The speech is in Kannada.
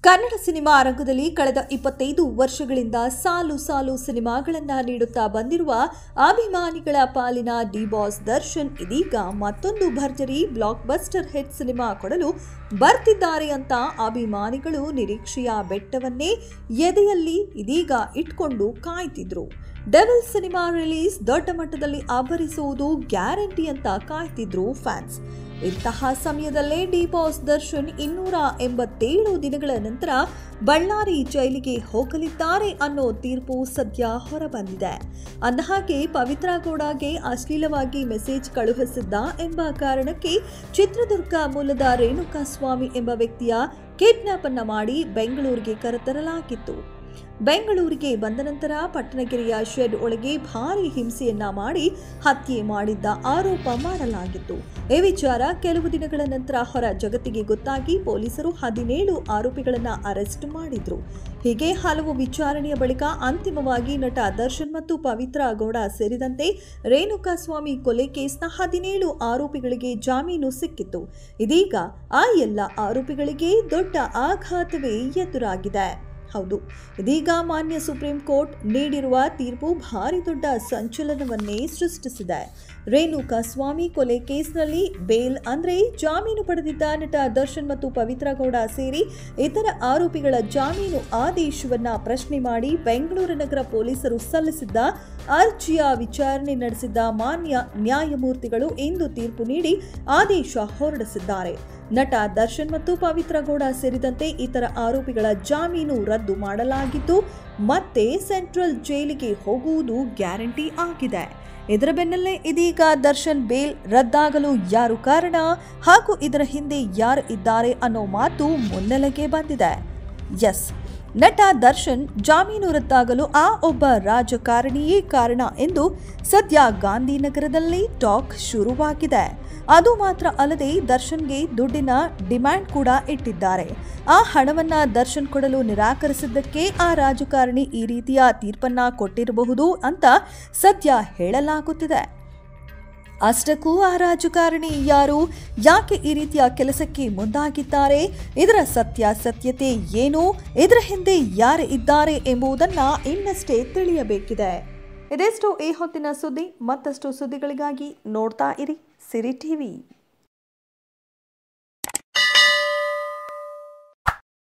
ಕನ್ನಡ ಸಿನಿಮಾ ರಂಗದಲ್ಲಿ ಕಳೆದ 25 ವರ್ಷಗಳಿಂದ ಸಾಲು ಸಾಲು ಸಿನಿಮಾಗಳನ್ನು ನೀಡುತ್ತಾ ಬಂದಿರುವ ಅಭಿಮಾನಿಗಳ ಪಾಲಿನ ಡಿ ಬಾಸ್ ದರ್ಶನ್ ಇದೀಗ ಮತ್ತೊಂದು ಭರ್ಜರಿ ಬ್ಲಾಕ್ ಬಸ್ಟರ್ ಹಿಟ್ ಸಿನಿಮಾ ಕೊಡಲು ಬರ್ತಿದ್ದಾರೆ ಅಂತ ಅಭಿಮಾನಿಗಳು ನಿರೀಕ್ಷೆಯ ಬೆಟ್ಟವನ್ನೇ ಎದೆಯಲ್ಲಿ ಇದೀಗ ಇಟ್ಕೊಂಡು ಕಾಯ್ತಿದ್ರು. ಡೆವಿಲ್ ಸಿನಿಮಾ ರಿಲೀಸ್ ದೊಡ್ಡ ಮಟ್ಟದಲ್ಲಿ ಆವರಿಸುವುದು ಗ್ಯಾರಂಟಿ ಅಂತ ಕಾಯ್ತಿದ್ರು ಫ್ಯಾನ್ಸ್. ಇಂತಹ ಸಮಯದಲ್ಲೇ ಡಿ ಬಾಸ್ ದರ್ಶನ್ 287 ದಿನಗಳ ನಂತರ ಬಳ್ಳಾರಿ ಜೈಲಿಗೆ ಹೋಗಲಿದ್ದಾರೆ ಅನ್ನೋ ತೀರ್ಪು ಸದ್ಯ ಹೊರಬಂದಿದೆ. ಅಂದಹಾಗೆ ಪವಿತ್ರ ಗೌಡಗೆ ಅಶ್ಲೀಲವಾಗಿ ಮೆಸೇಜ್ ಕಳುಹಿಸಿದ್ದ ಎಂಬ ಕಾರಣಕ್ಕೆ ಚಿತ್ರದುರ್ಗ ಮೂಲದ ರೇಣುಕಾಸ್ವಾಮಿ ಎಂಬ ವ್ಯಕ್ತಿಯ ಕಿಡ್ನಾಪ್ ಅನ್ನ ಮಾಡಿ ಬೆಂಗಳೂರಿಗೆ ಕರೆತರಲಾಗಿತ್ತು. ಬೆಂಗಳೂರಿಗೆ ಬಂದ ನಂತರ ಪಟ್ಟಣಗೆರೆಯ ಶೆಡ್ ಒಳಗೆ ಭಾರೀ ಹಿಂಸೆಯನ್ನ ಮಾಡಿ ಹತ್ಯೆ ಮಾಡಿದ್ದ ಆರೋಪ ಮಾಡಲಾಗಿತ್ತು. ಈ ವಿಚಾರ ಕೆಲವು ದಿನಗಳ ನಂತರ ಹೊರ ಜಗತ್ತಿಗೆ ಗೊತ್ತಾಗಿ ಪೊಲೀಸರು 17 ಆರೋಪಿಗಳನ್ನ ಅರೆಸ್ಟ್ ಮಾಡಿದ್ರು. ಹೀಗೆ ಹಲವು ವಿಚಾರಣೆಯ ಬಳಿಕ ಅಂತಿಮವಾಗಿ ನಟ ದರ್ಶನ್ ಮತ್ತು ಪವಿತ್ರ ಗೌಡ ಸೇರಿದಂತೆ ರೇಣುಕಾಸ್ವಾಮಿ ಕೊಲೆ ಕೇಸ್ನ 17 ಆರೋಪಿಗಳಿಗೆ ಜಾಮೀನು ಸಿಕ್ಕಿತ್ತು. ಇದೀಗ ಆ ಎಲ್ಲ ಆರೋಪಿಗಳಿಗೆ ದೊಡ್ಡ ಆಘಾತವೇ ಎದುರಾಗಿದೆ. ಹೌದು, ಇದೀಗ ಮಾನ್ಯ ಸುಪ್ರೀಂ ಕೋರ್ಟ್ ನೀಡಿರುವ ತೀರ್ಪು ಭಾರಿ ದೊಡ್ಡ ಸಂಚಲನವನ್ನೇ ಸೃಷ್ಟಿಸಿದೆ. ರೇಣುಕಾಸ್ವಾಮಿ ಕೊಲೆ ಕೇಸ್ನಲ್ಲಿ ಬೇಲ್ ಅಂದ್ರೆ ಜಾಮೀನು ಪಡೆದಿದ್ದ ನಟ ದರ್ಶನ್ ಮತ್ತು ಪವಿತ್ರ ಗೌಡ ಸೇರಿ ಇತರ ಆರೋಪಿಗಳ ಜಾಮೀನು ಆದೇಶವನ್ನ ಪ್ರಶ್ನೆ ಮಾಡಿ ಬೆಂಗಳೂರು ನಗರ ಪೊಲೀಸರು ಸಲ್ಲಿಸಿದ್ದ ಅರ್ಜಿಯ ವಿಚಾರಣೆ ನಡೆಸಿದ್ದ ಮಾನ್ಯ ನ್ಯಾಯಮೂರ್ತಿಗಳು ಇಂದು ತೀರ್ಪು ನೀಡಿ ಆದೇಶ ಹೊರಡಿಸಿದ್ದಾರೆ. ನಟ ದರ್ಶನ್ ಮತ್ತು ಪವಿತ್ರ ಗೌಡ ಸೇರಿದಂತೆ ಇತರ ಆರೋಪಿಗಳ ಜಾಮೀನು ರದ್ದು ಮಾಡಲಾಗಿದ್ದು ಮತ್ತೆ ಸೆಂಟ್ರಲ್ ಜೈಲಿಗೆ ಹೋಗುವುದು ಗ್ಯಾರಂಟಿ ಆಗಿದೆ. ಇದರ ಬೆನ್ನಲ್ಲೇ ಇದೀಗ ದರ್ಶನ್ ಬೇಲ್ ರದ್ದಾಗಲು ಯಾರು ಕಾರಣ ಹಾಗೂ ಇದರ ಹಿಂದೆ ಯಾರು ಇದ್ದಾರೆ ಅನ್ನೋ ಮಾತು ಮುನ್ನೆಲೆಗೆ ಬಂದಿದೆ. ಎಸ್, ನಟ ದರ್ಶನ್ ಜಾಮೀನು ರದ್ದಾಗಲು ಆ ಒಬ್ಬ ರಾಜಕಾರಣಿಯೇ ಕಾರಣ ಎಂದು ಸದ್ಯ ಗಾಂಧಿನಗರದಲ್ಲಿ ಟಾಕ್ ಶುರುವಾಗಿದೆ. ಅದು ಮಾತ್ರ ಅಲ್ಲದೆ ದರ್ಶನ್ಗೆ ದುಡ್ಡಿನ ಡಿಮ್ಯಾಂಡ್ ಕೂಡ ಇಟ್ಟಿದ್ದಾರೆ. ಆ ಹಣವನ್ನ ದರ್ಶನ್ ಕೊಡಲು ನಿರಾಕರಿಸಿದ್ದಕ್ಕೆ ಆ ರಾಜಕಾರಣಿ ಈ ರೀತಿಯ ತೀರ್ಪನ್ನ ಕೊಟ್ಟಿರಬಹುದು ಅಂತ ಸದ್ಯ ಹೇಳಲಾಗುತ್ತಿದೆ. ಅಷ್ಟಕ್ಕೂ ಆ ರಾಜಕಾರಣಿ ಯಾರು, ಯಾಕೆ ಈ ರೀತಿಯ ಕೆಲಸಕ್ಕೆ ಮುಂದಾಗಿದ್ದಾರೆ, ಇದರ ಸತ್ಯಾಸತ್ಯತೆ ಏನು, ಇದರ ಹಿಂದೆ ಯಾರು ಇದ್ದಾರೆ ಎಂಬುದನ್ನ ಇನ್ನಷ್ಟೇ ತಿಳಿಯಬೇಕಿದೆ. ಇದೆಷ್ಟು ಈ ಹೊತ್ತಿನ ಸುದ್ದಿ. ಮತ್ತಷ್ಟು ಸುದ್ದಿಗಳಿಗಾಗಿ ನೋಡ್ತಾ ಇರಿ ಸಿರಿ ಟಿವಿ.